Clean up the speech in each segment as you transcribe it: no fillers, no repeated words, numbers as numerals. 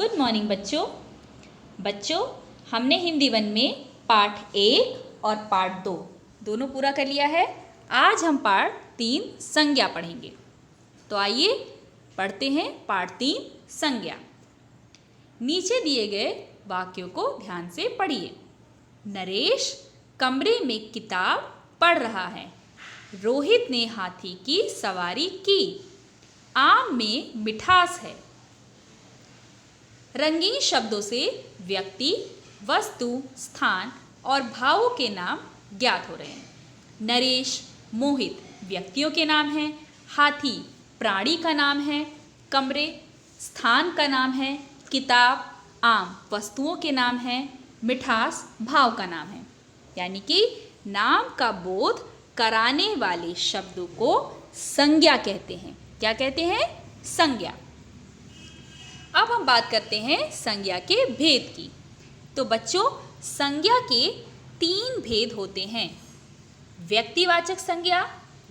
Good morning बच्चों। बच्चों, हमने हिंदी वन में पाठ 1 और पाठ 2 दोनों पूरा कर लिया है। आज हम पाठ 3 संज्ञा पढ़ेंगे। तो आइए पढ़ते हैं पाठ 3 संज्ञा। नीचे दिए गए वाक्यों को ध्यान से पढ़िए। नरेश कमरे में किताब पढ़ रहा है। रोहित ने हाथी की सवारी की। आम में मिठास है। रंगीन शब्दों से व्यक्ति, वस्तु, स्थान और भावों के नाम ज्ञात हो रहे हैं। नरेश, मोहित व्यक्तियों के नाम हैं। हाथी प्राणी का नाम है। कमरे स्थान का नाम है। किताब, आम वस्तुओं के नाम हैं। मिठास भाव का नाम है। यानी कि नाम का बोध कराने वाले शब्दों को संज्ञा कहते हैं। क्या कहते हैं? संज्ञा। अब हम बात करते हैं संज्ञा के भेद की। तो बच्चों, संज्ञा के 3 भेद होते हैं: व्यक्तिवाचक संज्ञा,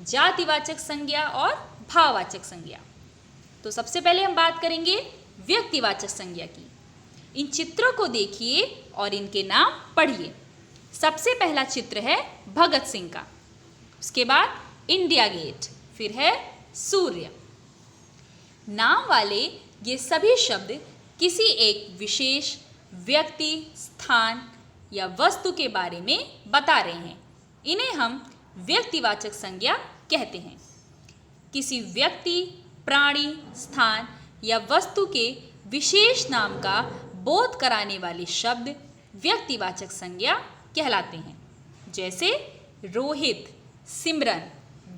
जातिवाचक संज्ञा और भाववाचक संज्ञा। तो सबसे पहले हम बात करेंगे व्यक्तिवाचक संज्ञा की। इन चित्रों को देखिए और इनके नाम पढ़िए। सबसे पहला चित्र है भगत सिंह का, उसके बाद इंडिया गेट, फिर है सूर्य। नाम वाले ये सभी शब्द किसी एक विशेष व्यक्ति, स्थान या वस्तु के बारे में बता रहे हैं। इन्हें हम व्यक्तिवाचक संज्ञा कहते हैं। किसी व्यक्ति, प्राणी, स्थान या वस्तु के विशेष नाम का बोध कराने वाले शब्द व्यक्तिवाचक संज्ञा कहलाते हैं। जैसे रोहित, सिमरन,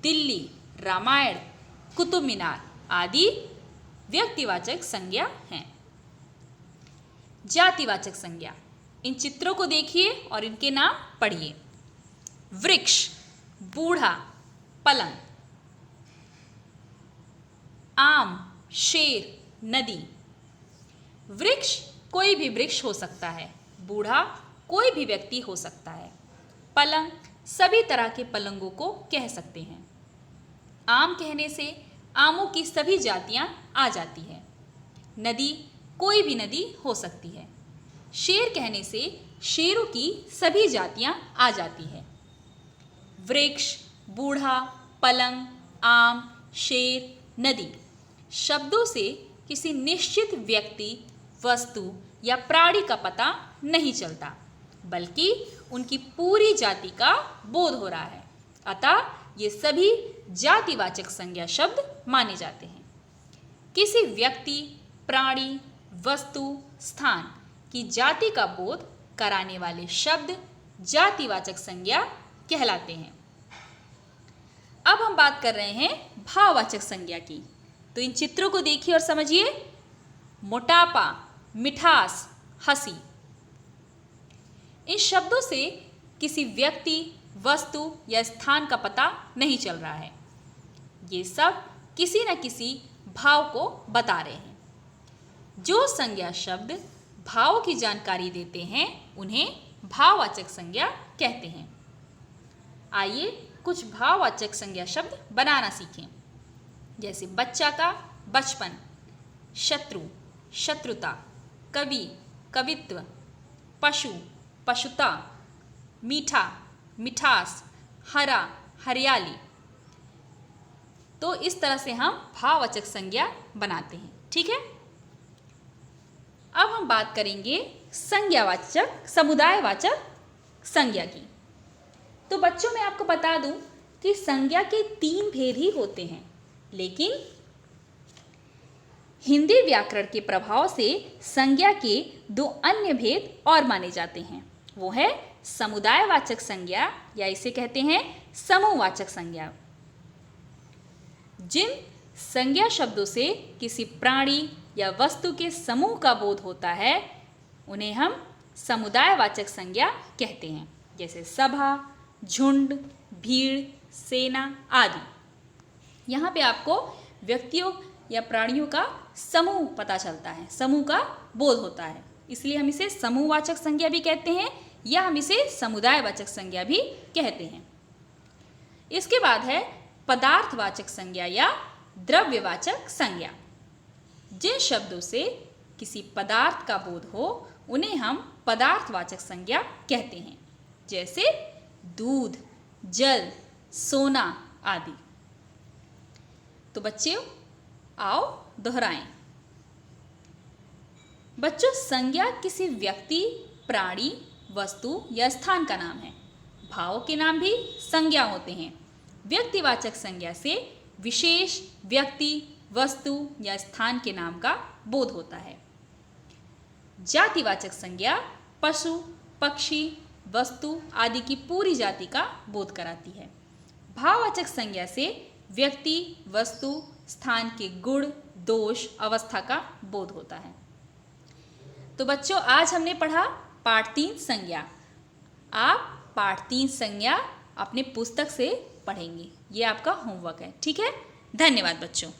दिल्ली, रामायण, कुतुब मीनार आदि व्यक्तिवाचक संज्ञा हैं। जातिवाचक संज्ञा। इन चित्रों को देखिए और इनके नाम पढ़िए। वृक्ष, बूढ़ा, पलंग। आम, शेर, नदी। वृक्ष कोई भी वृक्ष हो सकता है। बूढ़ा कोई भी व्यक्ति हो सकता है। पलंग सभी तरह के पलंगों को कह सकते हैं। आम कहने से आमों की सभी जातियां आ जाती है। नदी कोई भी नदी हो सकती है। शेर कहने से शेरों की सभी जातियां आ जाती है। वृक्ष, बूढ़ा, पलंग, आम, शेर, नदी शब्दों से किसी निश्चित व्यक्ति, वस्तु या प्राणी का पता नहीं चलता, बल्कि उनकी पूरी जाति का बोध हो रहा है। अतः ये सभी जातिवाचक संज्ञा शब्द माने जाते हैं। किसी व्यक्ति, प्राणी, वस्तु, स्थान की जाति का बोध कराने वाले शब्द जातिवाचक संज्ञा कहलाते हैं। अब हम बात कर रहे हैं भाववाचक संज्ञा की। तो इन चित्रों को देखिए और समझिए। मोटापा, मिठास, हंसी। इन शब्दों से किसी व्यक्ति, वस्तु या स्थान का पता नहीं चल रहा है। ये सब किसी न किसी भाव को बता रहे हैं। जो संज्ञा शब्द भाव की जानकारी देते हैं उन्हें भाववाचक संज्ञा कहते हैं। आइए कुछ भाववाचक संज्ञा शब्द बनाना सीखें। जैसे बच्चा का बचपन, शत्रु, शत्रुता, कवि, कवित्व, पशु, पशुता, मीठा, मिठास, हरा, हरियाली। तो इस तरह से हम भाववाचक संज्ञा बनाते हैं। ठीक है। अब हम बात करेंगे संज्ञावाचक, समुदायवाचक संज्ञा की। तो बच्चों, मैं आपको बता दूं कि संज्ञा के 3 भेद ही होते हैं, लेकिन हिंदी व्याकरण के प्रभाव से संज्ञा के 2 अन्य भेद और माने जाते हैं। वो है समुदायवाचक संज्ञा, या इसे कहते हैं समूहवाचक संज्ञा। जिन संज्ञा शब्दों से किसी प्राणी या वस्तु के समूह का बोध होता है उन्हें हम समुदायवाचक संज्ञा कहते हैं। जैसे सभा, झुंड, भीड़, सेना आदि। यहाँ पे आपको व्यक्तियों या प्राणियों का समूह पता चलता है, समूह का बोध होता है, इसलिए हम इसे समूहवाचक संज्ञा भी कहते हैं, या हम इसे समुदायवाचक संज्ञा भी कहते हैं। इसके बाद है पदार्थवाचक संज्ञा या द्रव्यवाचक संज्ञा। जिन शब्दों से किसी पदार्थ का बोध हो उन्हें हम पदार्थवाचक संज्ञा कहते हैं, जैसे दूध, जल, सोना आदि। तो बच्चों आओ दोहराएं। बच्चों, संज्ञा किसी व्यक्ति, प्राणी, वस्तु या स्थान का नाम है। भावों के नाम भी संज्ञा होते हैं। व्यक्तिवाचक संज्ञा से विशेष व्यक्ति, वस्तु या स्थान के नाम का बोध होता है। जातिवाचक संज्ञा पशु, पक्षी, वस्तु आदि की पूरी जाति का बोध कराती है। भाववाचक संज्ञा से व्यक्ति, वस्तु, स्थान के गुण, दोष, अवस्था का बोध होता है। तो बच्चों, आज हमने पढ़ा पाठ 3 संज्ञा। आप पाठ 3 संज्ञा अपने पुस्तक से पढ़ेंगे। ये आपका होमवर्क है। ठीक है, धन्यवाद बच्चों।